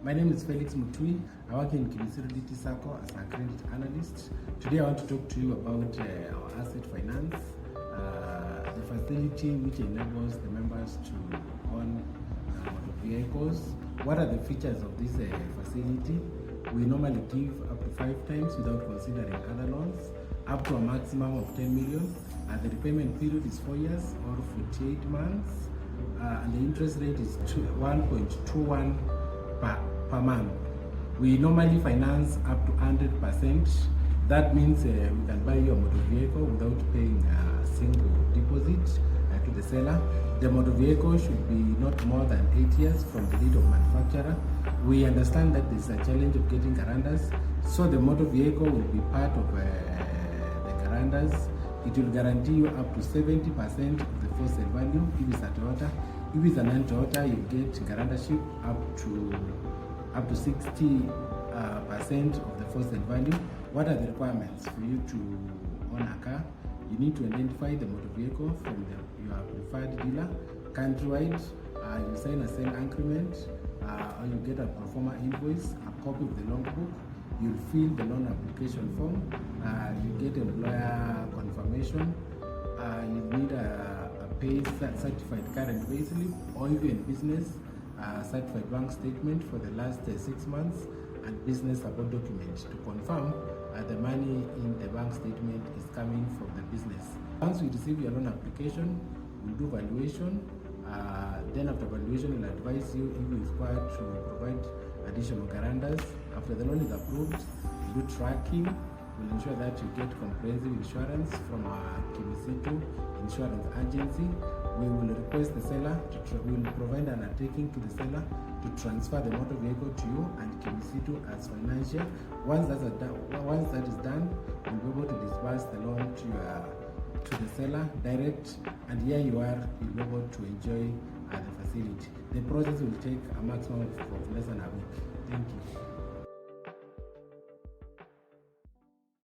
My name is Felix Mutui. I work in Kimisiri DT Sacco as a credit analyst. Today I want to talk to you about our asset finance, the facility which enables the members to own motor vehicles. What are the features of this facility? We normally give up to 5 times without considering other loans, up to a maximum of 10 million. The repayment period is 4 years or 48 months, and the interest rate is 1.21 per month. We normally finance up to 100%. That means we can buy your motor vehicle without paying a single deposit to the seller. The motor vehicle should be not more than 8 years from the date of manufacturer. We understand that there's a challenge of getting guarantors, so the motor vehicle will be part of the guarantors. It will guarantee you up to 70% of the wholesale value if it's a Toyota. If it's a non-Toyota, you get guarantorship up to 60% of the wholesale value. What are the requirements for you to own a car? You need to identify the motor vehicle from your preferred dealer countrywide. You sign a sale increment, or you get a pro forma invoice, a copy of the loan book. You'll fill the loan application form. You get employer confirmation. You need a pay certified current payslip, or even business certified bank statement for the last 6 months, and business support document to confirm the money in the bank statement is coming from the business. Once we receive your loan application, we'll do valuation. Then after valuation, we'll advise you if you're required to provide additional guarantors. After the loan is approved, we'll do tracking. We'll ensure that you get comprehensive insurance from our Kimisiri Insurance Agency. We will request the seller we will provide an undertaking to the seller to transfer the motor vehicle to you and Kimisiri as financial. Once that is done, we'll be able to disburse the loan to the seller direct, and here you are, you'll be able to enjoy the facility. The process will take a maximum of less than a week. Thank you.